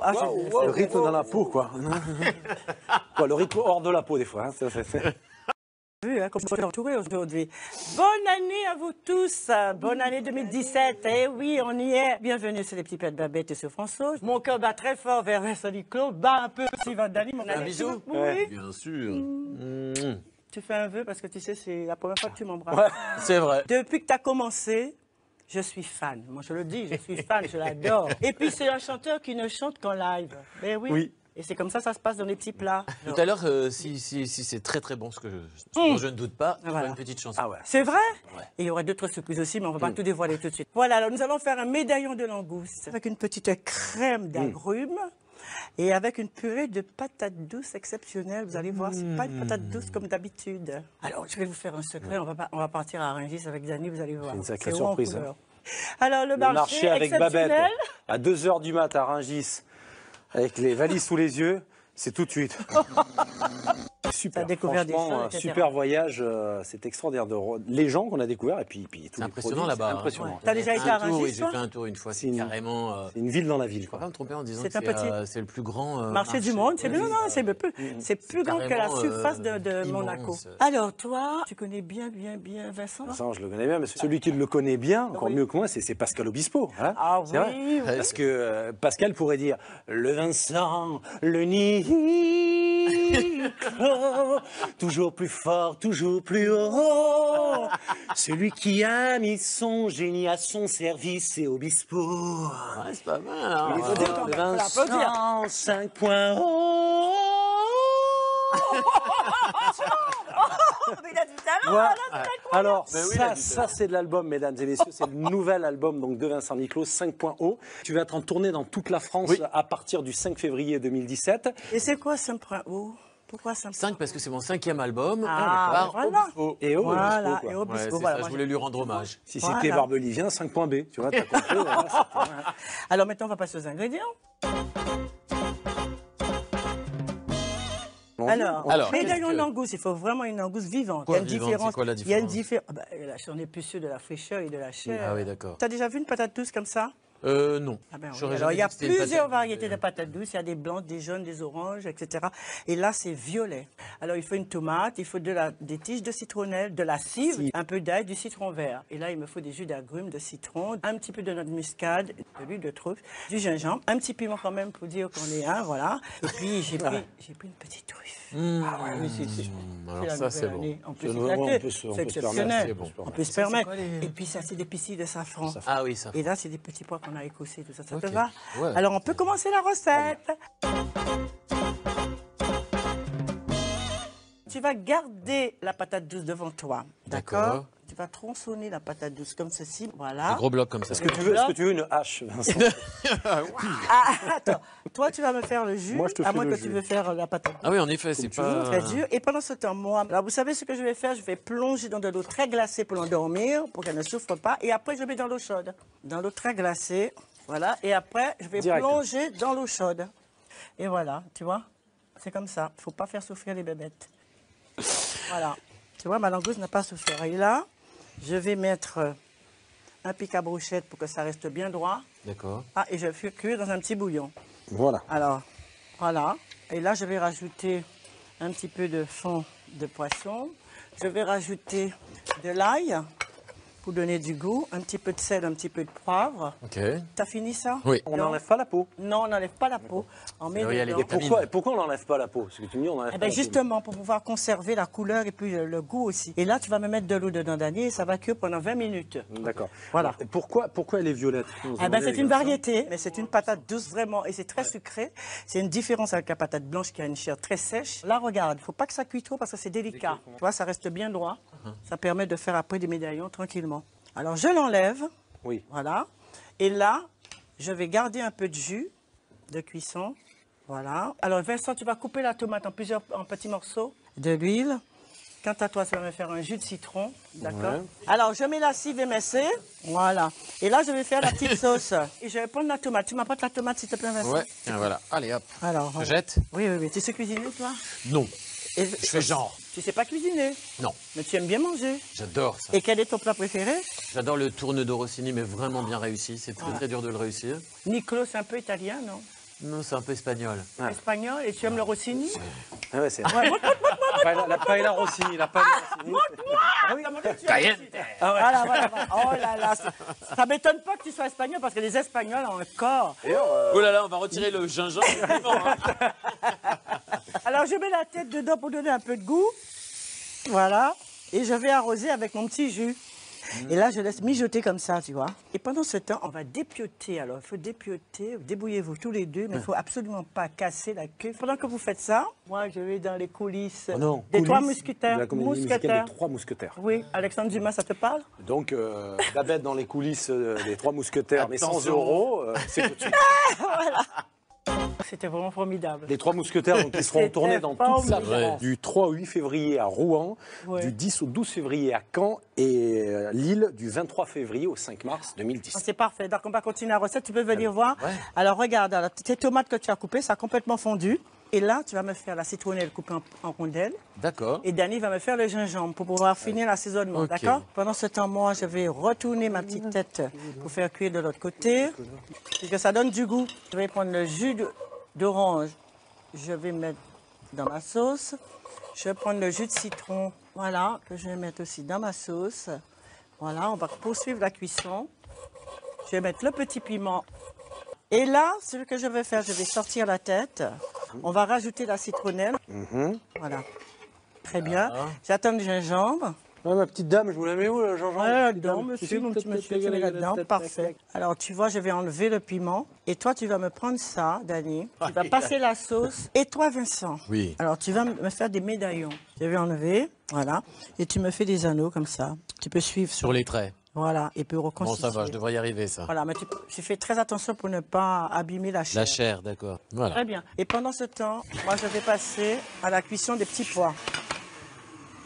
Ah, Le rythme dans la peau, quoi. Quoi, le rythme hors de la peau, des fois. Hein, vu, hein, comme je suis entourée aujourd'hui. Bonne année à vous tous. Bonne année 2017. Eh oui, on y est. Bienvenue sur les petits pets de Babette et sur François. Mon cœur bat très fort vers Vincent Niclot. Bat un peu sur Van Dani. Un bisou. Oui. Bien sûr. Tu fais un vœu parce que tu sais, c'est la première fois que tu m'embrasses. Ouais, c'est vrai. Depuis que tu as commencé, je suis fan. Moi, je le dis, je suis fan, je l'adore. Et puis, c'est un chanteur qui ne chante qu'en live. Ben oui. Oui. Et c'est comme ça se passe dans les petits plats. Tout à l'heure, si c'est très très bon, ce dont je ne doute pas, tu feras une petite chanson. Ah ouais. C'est vrai? Ouais. Et il y aura d'autres surprises aussi, mais on ne va pas tout dévoiler tout de suite. Voilà, alors nous allons faire un médaillon de langouste avec une petite crème d'agrumes et avec une purée de patates douces exceptionnelle. Vous allez voir, c'est pas une patate douce comme d'habitude. Alors, je vais vous faire un secret. On va partir à Rungis avec Dani, vous allez voir. C'est une sacrée haut en surprise, couleur. Alors, le Le marché avec exceptionnel. Babette, à 2 h du mat à Rungis, avec les valises sous les yeux, c'est tout de suite. Super, T'as découvert des franchement, choses, etc. super voyage, c'est extraordinaire. Les gens qu'on a découverts et puis tous C'est les impressionnant produits, là-bas. c'est impressionnant. T'as déjà été à Rungis, Oui, j'ai toi fait un tour une fois. C'est C'est une- carrément. C'est une ville dans la ville, Je ne quoi. pas me tromper en disant C'est que un petit c'est le plus grand marché du monde, c'est ouais, non, c'est c'est plus grand que la carrément, surface de immense. Monaco. Alors toi, tu connais bien Vincent? Ça, je le connais bien, mais celui qui le connaît bien, encore mieux que moi, c'est Pascal Obispo. Hein, Ah c'est vrai. oui, oui. Parce que Pascal pourrait dire le Vincent, le Nico, toujours plus fort, toujours plus haut. Celui qui a mis son génie à son service, c'est Obispo. Ouais, c'est pas mal. Hein, Il faut dire quand Le même, faut l'applaudir. Vincent 5.0. Mais il a du talent, Voilà. là, Alors, Mais oui, il a ça, du ça c'est de l'album, mesdames et messieurs. C'est le nouvel album donc, de Vincent Niclot, 5.0. Tu vas être en tournée dans toute la France Oui. à partir du 5 février 2017. Et c'est quoi Saint-Prin-Haut? Pourquoi Saint-Prin? 5 parce que c'est mon 5e album. Ah, par voilà. Obispo. Et oh, Voilà, Obispo, quoi. et Ouais, Obispo, c'est voilà. ça, moi, je voulais lui rendre hommage. Si Voilà. c'était Barbelivien, 5.B. Tu vois, t'as compris. Voilà, Alors maintenant, on va passer aux ingrédients. Alors, médaillon qu'est-ce que- langouste, il faut vraiment une langouste vivante. Quoi, il y a une vivante, différence. c'est quoi la Il y a une différence différence. Ah bah, là, on est plus sûr de la fraîcheur et de la chair. Ah oui, d'accord. T'as déjà vu une patate douce comme ça? Non. Ah ben oui. J'aurais Alors, jamais il y a dit que c'était une plusieurs patate. variétés de patates douces. Il y a des blanches, des jaunes, des oranges, etc. Et là, c'est violet. Alors, il faut une tomate, il faut des tiges de citronnelle, de la cive, un peu d'ail, du citron vert. Et là, il me faut des jus d'agrumes, de citron, un petit peu de noix de muscade, de l'huile de truffe, du gingembre, un petit piment quand même pour dire qu'on est un, voilà. Et puis, j'ai pris une petite truffe. Ah ouais, oui, Alors la ça, c'est nouvelle bon. année. En plus, C'est c'est nouveau, flatté. on peut se C'est permettre, exceptionnel. c'est bon. On peut se permettre. Et puis, ça, c'est des pistilles de safran. Ah oui, ça. Et là, c'est des petits pois qu'on a écossés, tout ça. Ça Ok. te va? Ouais. Alors, on peut commencer la recette. Tu vas garder la patate douce devant toi. D'accord? D'accord. Tu vas tronçonner la patate douce comme ceci. Voilà. Des gros blocs comme ça. Est-ce que tu veux une hache, Vincent? Ah, attends. Toi, tu vas me faire le jus. Moi, je te à fais moins le que jus. tu veux faire la patate douce. Ah oui, en effet, c'est pas... Très dur. Et pendant ce temps, moi, alors vous savez ce que je vais faire? Je vais plonger dans de l'eau très glacée pour l'endormir, pour qu'elle ne souffre pas. Et après, je mets dans l'eau chaude. Dans l'eau très glacée. Voilà. Et après, je vais Direct. plonger dans l'eau chaude. Et voilà, tu vois? C'est comme ça. Il ne faut pas faire souffrir les bébêtes. Voilà. Tu vois, ma langouste n'a pas souffert. Et là, je vais mettre un pic à brochette pour que ça reste bien droit. D'accord. Ah, et je vais cuire dans un petit bouillon. Voilà. Alors, voilà. Et là, je vais rajouter un petit peu de fond de poisson. Je vais rajouter de l'ail pour donner du goût. Un petit peu de sel, un petit peu de poivre. Ok. T'as fini ça? Oui. On Non. n'enlève pas la peau. Non, on n'enlève pas la peau. On met Alors, il y a les dedans. vitamines. Pourquoi on n'enlève pas la peau? Parce que tu me dis, on n'enlève Eh pas ben la peau. justement, pour pouvoir conserver la couleur et puis le goût aussi. Et là, tu vas me mettre de l'eau dedans, Dani, et ça va cuire pendant 20 minutes. D'accord. Voilà. Et pourquoi elle est violette? Eh ben, c'est une variété, mais c'est une patate douce vraiment, et c'est très sucré. C'est une différence avec la patate blanche qui a une chair très sèche. Là, regarde, il ne faut pas que ça cuise trop parce que c'est délicat. Tu vois, ça reste bien droit. Ça permet de faire après des médaillons tranquillement. Alors, je l'enlève. Oui. Voilà. Et là, je vais garder un peu de jus de cuisson. Voilà. Alors, Vincent, tu vas couper la tomate en petits morceaux. De l'huile. Quant à toi, tu vas me faire un jus de citron. D'accord? Ouais. Alors, je mets la cive émincée. Voilà. Et là, je vais faire la petite sauce. Et je vais prendre la tomate. Tu m'apportes la tomate, s'il te plaît, Vincent? Ouais. Tiens, voilà. Allez, hop. Alors, Je jette? oui, oui, oui. Tu sais cuisiner, toi? Non. Et Je fais genre. Tu sais pas cuisiner, Non. mais tu aimes bien manger. J'adore ça. Et quel est ton plat préféré? J'adore le tourne de Rossini, mais vraiment bien réussi. C'est très, très dur de le réussir. Niclot, c'est un peu italien, non? Non, c'est un peu espagnol. Espagnol, et tu aimes le Rossini? Ah ouais, c'est Ouais, la paella Rossini, la paella Rossini. Ah oui, Cayenne. voilà, voilà, voilà. Oh là là, ça m'étonne pas que tu sois espagnol, parce que les Espagnols ont un corps. Oh là là, on va retirer le gingembre. Alors, je mets la tête dedans pour donner un peu de goût. Voilà. Et je vais arroser avec mon petit jus. Et là, je laisse mijoter comme ça, tu vois. Et pendant ce temps, on va dépioter. Alors, il faut dépioter. Débrouillez-vous tous les deux, mais il ne faut absolument pas casser la queue. Pendant que vous faites ça, moi, je vais dans les coulisses des trois mousquetaires. De la comédie musicale des Trois Mousquetaires. Oui, Alexandre Dumas, ça te parle? Donc, Babette dans les coulisses des Trois Mousquetaires, mais 100 euros, c'est tout de suite. Voilà. C'était vraiment formidable. Les Trois Mousquetaires, donc, ils seront tournés dans toute la formidable. France, du 3 au 8 février à Rouen, Ouais. du 10 au 12 février à Caen et Lille du 23 février au 5 mars 2010. C'est parfait. Donc, on va continuer la recette. Tu peux venir voir. Ouais. Alors, regarde, alors, tes tomates que tu as coupées, ça a complètement fondu. Et là, tu vas me faire la citronnelle coupée en rondelles. D'accord. Et Dany va me faire le gingembre pour pouvoir finir l'assaisonnement, Ok. d'accord? Pendant ce temps, moi, je vais retourner ma petite tête pour faire cuire de l'autre côté. Parce que ça donne du goût. Je vais prendre le jus d'orange. Je vais mettre dans ma sauce. Je vais prendre le jus de citron, voilà, que je vais mettre aussi dans ma sauce. Voilà, on va poursuivre la cuisson. Je vais mettre le petit piment. Et là, ce que je vais faire, je vais sortir la tête. On va rajouter la citronnelle. Voilà. Très bien. J'attends le gingembre. Ah, ma petite dame, je vous la mets où, le gingembre? Ouais, là-dedans, monsieur, mon petit monsieur, tu mets là-dedans. Parfait. Alors, tu vois, je vais enlever le piment. Et toi, tu vas me prendre ça, Dany. Tu vas passer la sauce. Et toi, Vincent. Oui. Alors, tu vas me faire des médaillons. Je vais enlever, voilà. Et tu me fais des anneaux comme ça. Tu peux suivre Sur les traits. Voilà, et puis Bon, reconstituer. ça va, je devrais y arriver, ça. Voilà, mais tu fais très attention pour ne pas abîmer la chair. La chair, d'accord. Voilà. Très bien. Et pendant ce temps, moi, je vais passer à la cuisson des petits pois.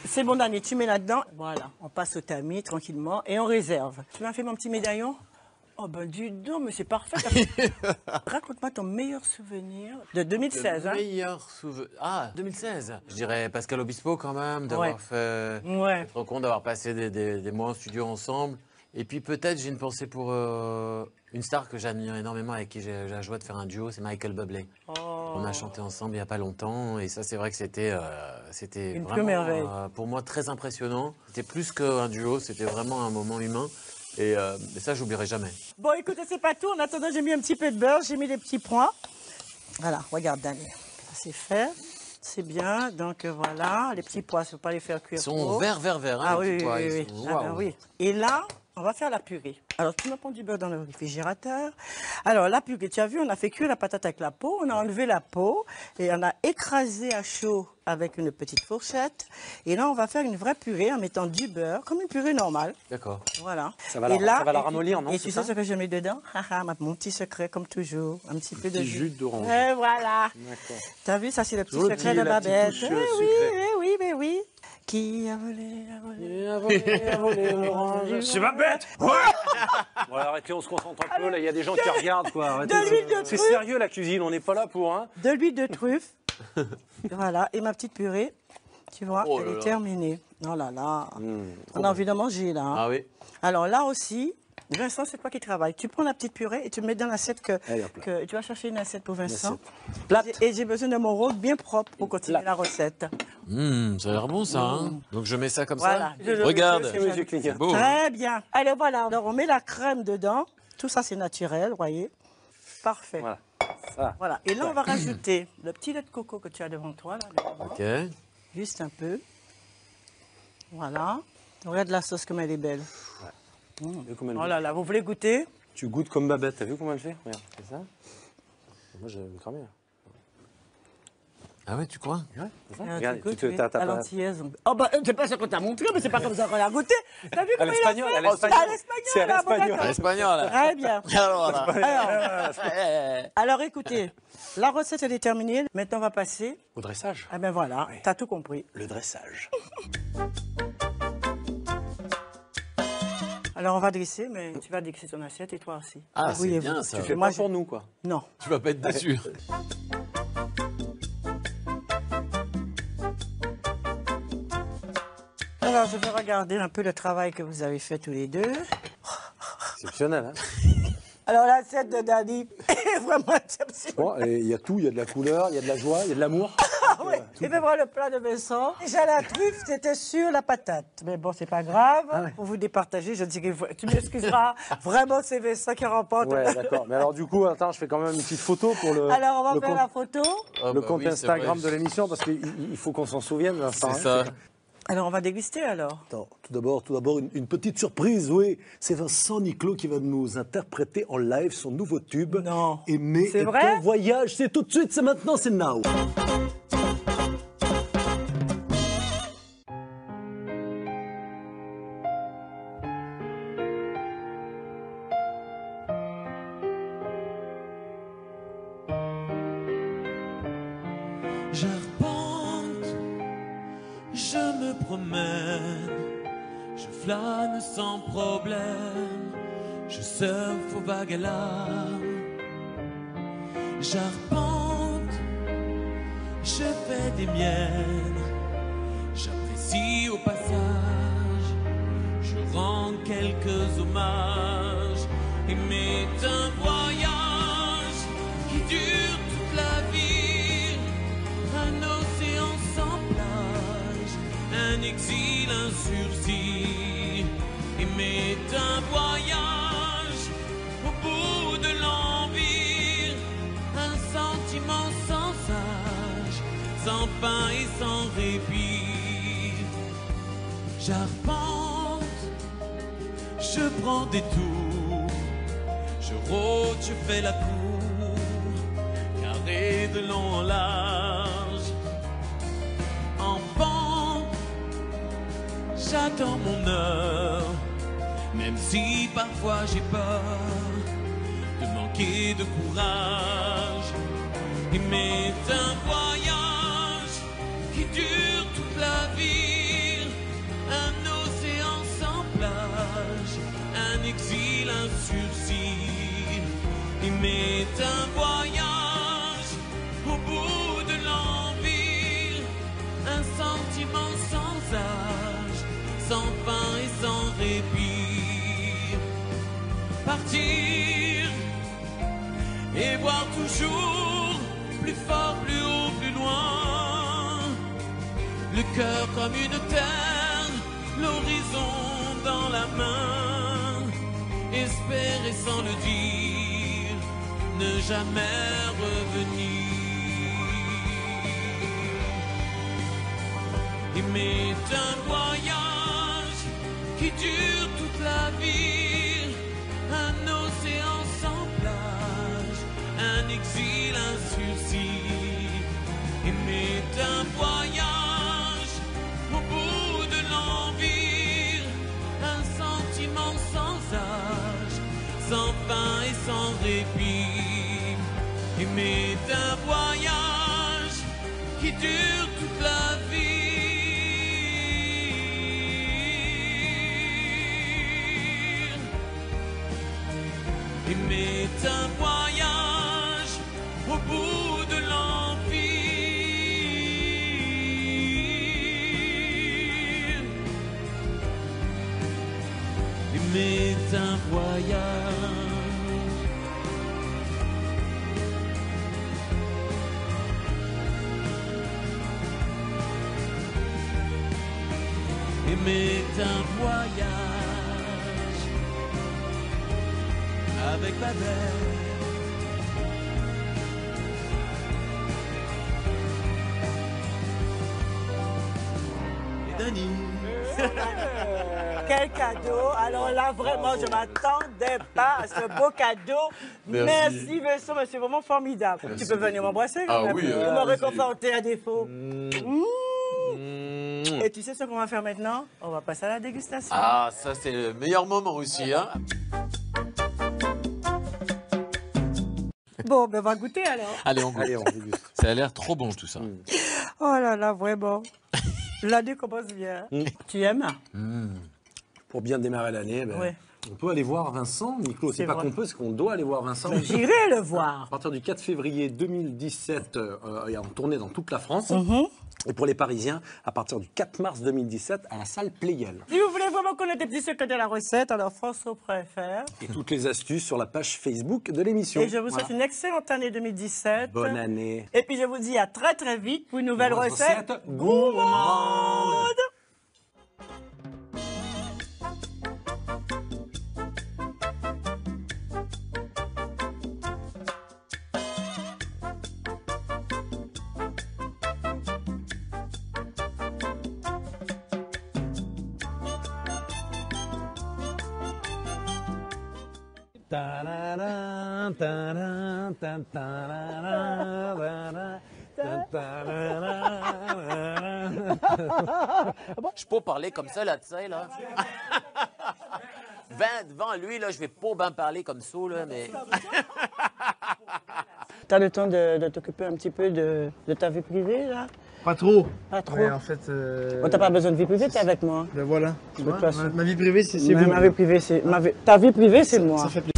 C'est bon, Dany, tu mets là-dedans. Voilà, on passe au tamis tranquillement et on réserve. Tu m'as fait mon petit médaillon? Oh ben dis donc, mais c'est parfait. Raconte-moi ton meilleur souvenir de 2016. Le Hein. meilleur souvenir. Ah, 2016. Je dirais Pascal Obispo quand même, d'avoir Ouais. fait. Ouais. Être content d'avoir passé des mois en studio ensemble. Et puis peut-être j'ai une pensée pour une star que j'admire énormément, avec qui j'ai la joie de faire un duo, c'est Michael Bublé. Oh. On a chanté ensemble il n'y a pas longtemps et ça c'est vrai que c'était Une pure vraiment merveille. pour moi très impressionnant. C'était plus qu'un duo, c'était vraiment un moment humain et ça j'oublierai jamais. Bon, écoutez, c'est pas tout. En attendant, j'ai mis un petit peu de beurre, j'ai mis des petits pois. Voilà, regarde, Dany. C'est fait. C'est bien. Donc voilà, les petits pois, il ne faut pas les faire cuire Ils sont trop. vert. Hein, Ah les oui, petits pois, oui, ils oui. sont- Ah ben waouh. oui. Et là, on va faire la purée. Alors, tu me prends du beurre dans le réfrigérateur. Alors, la purée, tu as vu, on a fait cuire la patate avec la peau. On a enlevé la peau et on a écrasé à chaud avec une petite fourchette. Et là, on va faire une vraie purée en mettant du beurre, comme une purée normale. D'accord. Voilà. Ça va Et la- ça va la et tu- ramollir, non, Et c'est tu ça sais ce que je mets dedans? Mon petit secret, comme toujours. Un petit peu de Petit jus d'orange. Et voilà. D'accord. T'as vu, ça, c'est le petit Toujours le secret petit- de la petite Babette. touche, Eh oui, secret. eh oui, mais oui. Qui a volé l'orange? C'est ma bête. Ouais. Bon, arrêtez, on se concentre un peu. Là, il y a des gens qui regardent, quoi. Arrêtez. De l'huile de C'est truffe. sérieux, la cuisine. On n'est pas là pour, hein. De l'huile de truffe. Voilà, et ma petite purée, tu vois, Oh elle là est là. terminée. Oh là là, on a envie de manger là. hein. Ah oui. Alors là aussi, Vincent, c'est toi qui travailles. Tu prends la petite purée et tu mets dans l'assiette Allez, hop là. que tu vas chercher une assiette pour Vincent. Plate. Et j'ai besoin de mon rôle bien propre pour continuer Plate. la recette. Ça a l'air bon ça. Hein. Donc je mets ça comme Voilà. ça. Regarde. C'est monsieur Klinger. C'est beau. Très bien. Allez, voilà. Alors on met la crème dedans. Tout ça, c'est naturel, vous voyez. Parfait. Voilà. Ça. Voilà. Et là, on va rajouter le petit lait de coco que tu as devant toi. Là, devant. Ok. Juste un peu. Voilà. Regarde la sauce comme elle est belle. T'as vu comment elle Oh goûte là là, vous voulez goûter? Tu goûtes comme Babette. T'as vu comment elle fait? Regarde, c'est ça. Moi, je vais me cramer. Ah ouais, tu crois? Ouais, c'est ça. Ah, Regarde, tu tu goûtes, te oui. t'as À pas. l'antillaise. Oh bah, c'est pas ça qu'on t'a montré, mais c'est pas comme ça qu'on l'a goûté. T'as vu À comment il a l'espagnol, fait? à l'espagnol. À l'espagnol, C'est à là, bon, l'espagnol. d'accord. Espagnol. là. Très bien. Alors voilà. Alors écoutez, la recette elle est terminée. Maintenant on va passer. Au dressage. Ah ben voilà, Oui. t'as tout compris. Le dressage. Alors on va dresser, mais tu vas dresser ton assiette et toi aussi. Ah, c'est Débrouillez-vous. bien ça. Tu fais Moi, pas pour nous, quoi. Non. Tu vas pas être déçu. Alors je vais regarder un peu le travail que vous avez fait tous les deux. Exceptionnel, hein. Alors, l'assiette de Dani est vraiment exceptionnelle. Bon, et il y a tout, il y a de la couleur, il y a de la joie, il y a de l'amour. Ah oui, et même moi, le plat de Vincent. Déjà, la truffe, c'était sur la patate. Mais bon, c'est pas grave. Ah ouais. Pour vous départager, je dirais, tu m'excuseras. Vraiment, c'est Vincent qui remporte. Ouais, d'accord. Mais alors du coup, attends, je fais quand même une petite photo pour le, Alors, on va le faire compte, la photo. Ah, le bah compte oui, c'est Instagram vrai. de l'émission parce qu'il faut qu'on s'en souvienne. Vincent, C'est hein. ça. Alors, on va déguster alors. Attends, tout d'abord, une petite surprise, oui. C'est Vincent Niclot qui va nous interpréter en live son nouveau tube. Non. Aimer C'est est vrai un voyage. C'est tout de suite, c'est maintenant, c'est now. J'arpente, je me promène, je flâne sans problème, je surfe aux vagues à l'âme. J'arpente, je fais des miennes, j'apprécie au passage, je rends quelques hommages. Aimer est un voyage qui dure toute la vie. Un océan sans plage, un exil, un sursis. Aimer est un voyage au bout de l'envie, un sentiment sans âge, sans fin et sans répit. J'arpente, je prends des tours, je rôde, je fais la cour, carré de long en large. En pente, j'attends mon heure, même si parfois j'ai peur de manquer de courage. Aimer est un voyage qui dure toute la vie, un océan sans plage, un exil, un sursis. Aimer est un voyage au bout de l'envie, un sentiment sans âge, sans fin et sans répit. Partir et voir toujours plus fort, plus haut, plus loin, le cœur comme une terre, l'horizon dans la main, espérer sans le dire, ne jamais revenir. Aimer est un voyage qui dure toute la vie, un océan sans plage, un exil, un sursis. Aimer est un voyage au bout de l'envie, un sentiment sans âge, sans fin et sans répit. Aimer est un voyage qui dure toute la vie. Aimer est un voyage au bout de l'envie. Aimer est un voyage. Aimer est un voyage avec Babel. Et Dani. Quel cadeau! Alors là, vraiment, je ne m'attendais pas à ce beau cadeau. Merci. Merci Vincent, mais c'est vraiment formidable. Tu peux venir m'embrasser quand Ah même. oui, Vous me vas-y. réconfortez à défaut. Et tu sais ce qu'on va faire maintenant? On va passer à la dégustation. Ah, ça c'est le meilleur moment aussi, hein. Bon, ben on va goûter alors. Allez, on goûte. Allez, on déguste. Ça a l'air trop bon tout ça. Oh là là, vraiment. L'année commence bien. Tu aimes? Pour bien démarrer l'année, ben, Oui. On peut aller voir Vincent, Nico. C'est pas vrai. qu'on peut, c'est qu'on doit aller voir Vincent. J'irai le voir. À partir du 4 février 2017, et en tournée dans toute la France. Mhm. Et pour les Parisiens, à partir du 4 mars 2017, à la salle Pleyel. Si vous voulez vraiment connaître des petits secrets de la recette, alors FranceSo.fr. Et toutes les astuces sur la page Facebook de l'émission. Et je vous souhaite une excellente année 2017. Bonne année. Et puis je vous dis à très très vite pour une nouvelle recette gourmande. Je peux parler comme ça, là, tu sais, là. Devant lui, là, je vais pas bien parler comme ça, là, mais... T'as le temps de t'occuper un petit peu de ta vie privée, là? Pas trop. Pas trop? Ouais, en fait. Oh, t'as pas besoin de vie privée, t'es avec moi. Ben voilà. Tu De vois, toute façon. ma vie privée, c'est Mais vous. ma vie privée, c'est... Ta vie privée, c'est moi. Ça fait plaisir.